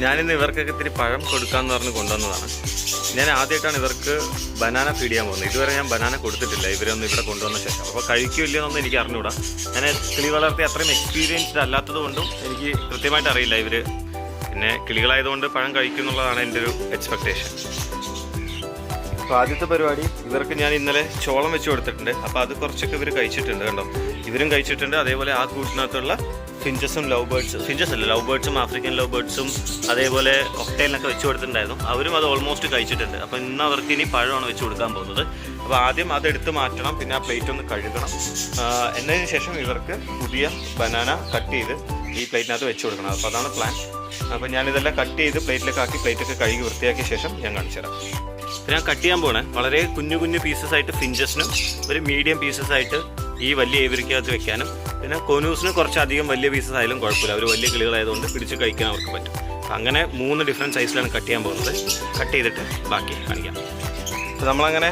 ഞാനിന്ന് ഇവർക്കൊക്കെ ഇത്തിരി പഴം കൊടുക്കാമെന്ന് പറഞ്ഞ് കൊണ്ടുവന്നതാണ്. ഞാൻ ആദ്യമായിട്ടാണ് ഇവർക്ക് ബനാന ഫീഡ് ചെയ്യാൻ പോകുന്നത്. ഇതുവരെ ഞാൻ ബനാന കൊടുത്തിട്ടില്ല ഇവരൊന്നും ഇവിടെ കൊണ്ടുവന്ന ശേഷം. അപ്പോൾ കഴിക്കില്ലെന്നൊന്നും എനിക്ക് അറിഞ്ഞുകൂടാ. ഞാൻ കിളി വളർത്തി അത്രയും എക്സ്പീരിയൻസ്ഡ് അല്ലാത്തത് കൊണ്ടും എനിക്ക് കൃത്യമായിട്ട് അറിയില്ല ഇവർ. പിന്നെ കിളികളായതുകൊണ്ട് പഴം കഴിക്കും എന്നുള്ളതാണ് എൻ്റെ ഒരു എക്സ്പെക്റ്റേഷൻ. അപ്പോൾ ആദ്യത്തെ പരിപാടി ഇവർക്ക് ഞാൻ ഇന്നലെ ചോളം വെച്ച് കൊടുത്തിട്ടുണ്ട്. അപ്പോൾ അത് കുറച്ചൊക്കെ ഇവർ കഴിച്ചിട്ടുണ്ട്. കണ്ടോ, ഇവരും കഴിച്ചിട്ടുണ്ട്. അതേപോലെ ആ കൂട്ടിനകത്തുള്ള ഫിഞ്ചസും ലവ് ബേർഡ്സും ആഫ്രിക്കൻ ലവ് ബേർഡ്സും അതേപോലെ കോക്ടെയിലിനൊക്കെ വെച്ച് കൊടുത്തിട്ടുണ്ടായിരുന്നു. അവരും അത് ഓൾമോസ്റ്റ് കഴിച്ചിട്ടുണ്ട്. അപ്പോൾ ഇന്ന് അവർക്ക് ഇനി പഴമാണ് വെച്ച് കൊടുക്കാൻ പോകുന്നത്. അപ്പോൾ ആദ്യം അതെടുത്ത് മാറ്റണം, പിന്നെ ആ പ്ലേറ്റ് ഒന്ന് കഴുകണം. എന്നതിന് ശേഷം ഇവർക്ക് പുതിയ ബനാന കട്ട് ചെയ്ത് ഈ പ്ലേറ്റിനകത്ത് വെച്ച് കൊടുക്കണം. അപ്പോൾ അതാണ് പ്ലാൻ. അപ്പോൾ ഞാനിതെല്ലാം കട്ട് ചെയ്ത് പ്ലേറ്റിലേക്ക് ആക്കി പ്ലേറ്റൊക്കെ കഴുകി വൃത്തിയാക്കിയ ശേഷം ഞാൻ കാണിച്ചു തരാം. ഞാൻ കട്ട് ചെയ്യാൻ പോകണേ വളരെ കുഞ്ഞു പീസസ് ആയിട്ട് ഫിഞ്ചസിനും ഒരു മീഡിയം പീസസ് ആയിട്ട് ഈ വലിയ ഏവരിക്കകത്ത് വെക്കാനും, പിന്നെ കൊനൂസിന് കുറച്ചധികം വലിയ പീസസ് ആയാലും കുഴപ്പമില്ല. അവർ വലിയ കിളികളായതുകൊണ്ട് പിടിച്ച് കഴിക്കാൻ അവർക്ക് പറ്റും. അങ്ങനെ 3 ഡിഫറെൻറ്റ് സൈസിലാണ് കട്ട് ചെയ്യാൻ പോകുന്നത്. കട്ട് ചെയ്തിട്ട് ബാക്കി കാണിക്കാം. അപ്പോൾ നമ്മളങ്ങനെ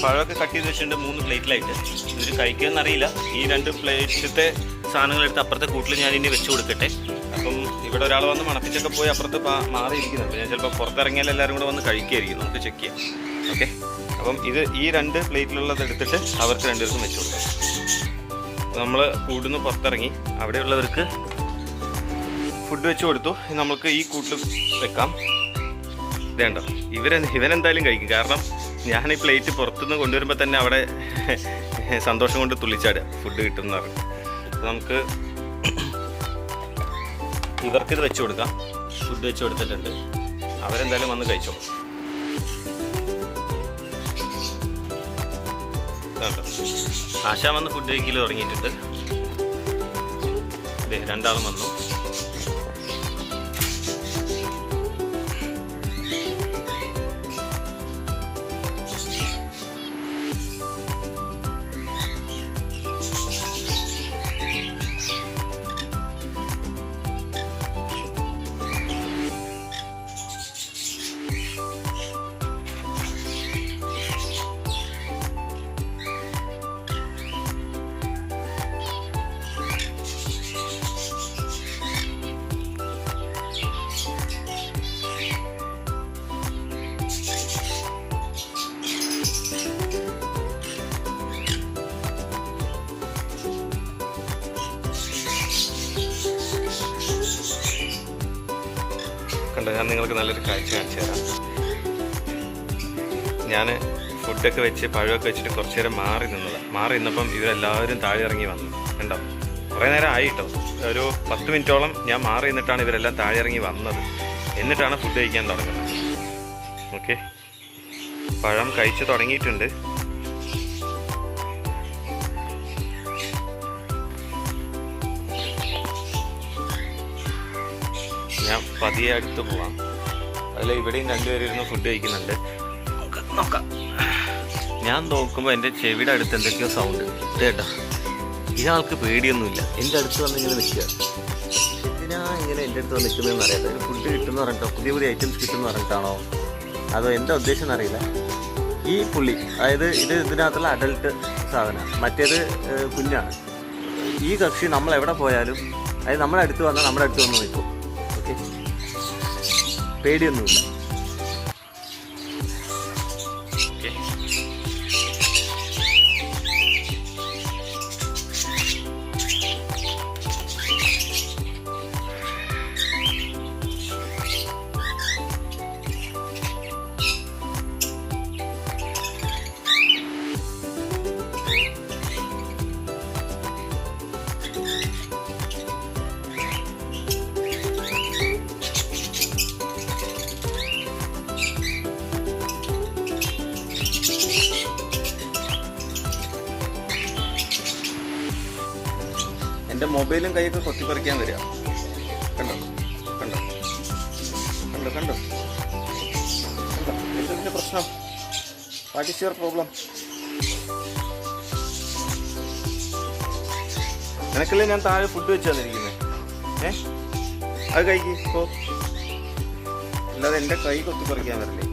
പഴമൊക്കെ കട്ട് ചെയ്ത് വെച്ചിട്ടുണ്ട് 3 പ്ലേറ്റിലായിട്ട്. ഇവർ കഴിക്കുമെന്നറിയില്ല. ഈ 2 പ്ലേറ്റത്തെ സാധനങ്ങളെടുത്ത് അപ്പുറത്തെ കൂട്ടിൽ ഞാൻ ഇനി വെച്ച് കൊടുക്കട്ടെ. അപ്പം ഇവിടെ ഒരാൾ വന്ന് മണപ്പിച്ചൊക്കെ പോയി അപ്പുറത്ത് മാറിയിരിക്കുന്നുണ്ട്. ഞാൻ ചിലപ്പോൾ പുറത്തിറങ്ങിയാൽ എല്ലാവരും കൂടെ വന്ന് കഴിക്കുകയായിരിക്കും. നമുക്ക് ചെക്ക് ചെയ്യാം. ഓക്കെ, അപ്പം ഈ 2 പ്ലേറ്റിലുള്ളത് എടുത്തിട്ട് അവർക്ക് 2 പേർക്കും വെച്ച് കൊടുക്കാം. നമ്മൾ കൂടുന്ന് പുറത്തിറങ്ങി അവിടെയുള്ളവർക്ക് ഫുഡ് വെച്ച് കൊടുത്തു. നമുക്ക് ഈ കൂട്ടിൽ വെക്കാം. ഇതേണ്ടോ, ഇവനെന്തായാലും കഴിക്കും. കാരണം ഞാൻ ഈ പ്ലേറ്റ് പുറത്തുനിന്ന് കൊണ്ടുവരുമ്പോൾ തന്നെ അവിടെ സന്തോഷം കൊണ്ട് തുള്ളിച്ചാടുക ഫുഡ് കിട്ടുമെന്ന് പറഞ്ഞു. അപ്പോൾ നമുക്ക് ഇവർക്കിത് വെച്ച് കൊടുക്കാം. ഫുഡ് വെച്ച് കൊടുത്തിട്ടുണ്ട്. അവരെന്തായാലും വന്ന് കഴിച്ചോ. ആശ വന്ന് ഫുഡ് കഴിക്കൽ തുടങ്ങിയിട്ടുണ്ട്. അതെ, 2 വന്നു. കണ്ടോ, ഞാൻ നിങ്ങൾക്ക് നല്ലൊരു കാഴ്ച കാണിച്ചു തരാം. ഞാൻ ഫുഡൊക്കെ വെച്ച് പഴമൊക്കെ വെച്ചിട്ട് കുറച്ച് നേരം മാറി നിന്നപ്പം ഇവരെല്ലാവരും താഴെ ഇറങ്ങി വന്നു. കണ്ടോ, കുറേ നേരം ആയിട്ടോ. ഒരു 10 മിനിറ്റോളം ഞാൻ മാറി നിന്നിട്ടാണ് ഇവരെല്ലാം താഴെ ഇറങ്ങി വന്നത്. എന്നിട്ടാണ് ഫുഡ് കഴിക്കാൻ തുടങ്ങുന്നത്. ഓക്കെ, പഴം കഴിച്ച് തുടങ്ങിയിട്ടുണ്ട്. ഞാൻ പതിയെ അടുത്ത് പോവാം. അതിൽ ഇവിടെയും 2 പേരിരുന്ന് ഫുഡ് കഴിക്കുന്നുണ്ട്. നോക്കാം. ഞാൻ നോക്കുമ്പോൾ എൻ്റെ ചെവിയുടെ അടുത്ത് എന്തൊക്കെയോ സൗണ്ട് കേട്ടോ. ഇയാൾക്ക് പേടിയൊന്നുമില്ല. എൻ്റെ അടുത്ത് വന്ന് ഇങ്ങനെ നിൽക്കുക. എന്തിനാ ഇങ്ങനെ എൻ്റെ അടുത്ത് വന്ന് നിൽക്കുന്നതെന്ന് അറിയാം. ഒരു ഫുഡ് കിട്ടുമെന്ന് പറഞ്ഞിട്ടോ, പുതിയ ഐറ്റംസ് കിട്ടുമെന്ന് പറഞ്ഞിട്ടാണോ, അതോ എന്താ ഉദ്ദേശം എന്നറിയില്ല. ഈ പുള്ളി, അതായത് ഇതിനകത്തുള്ള അഡൽട്ട് സാധനമാണ്, മറ്റേത് കുഞ്ഞാണ്. ഈ കക്ഷി നമ്മൾ എവിടെ പോയാലും, അതായത് നമ്മുടെ അടുത്ത് വന്നാൽ നമ്മുടെ അടുത്ത് വന്ന് നിൽക്കും. ഓക്കെ, പേടിയൊന്നുമില്ല. എൻ്റെ മൊബൈലും കൈയൊക്കെ കൊത്തിപ്പറിക്കാൻ വരിക. കണ്ടോ കണ്ടോ കണ്ടോ കണ്ടോ കണ്ടോ, എന്തിൻ്റെ പ്രശ്നം? What is your problem? നിനക്കല്ലേ ഞാൻ താഴെ ഫുഡ് വെച്ച് തന്നിരിക്കുന്നത്. അത് കഴിക്കോ, അല്ലാതെ എൻ്റെ കൈ കൊത്തിപ്പറിക്കാൻ വരില്ലേ.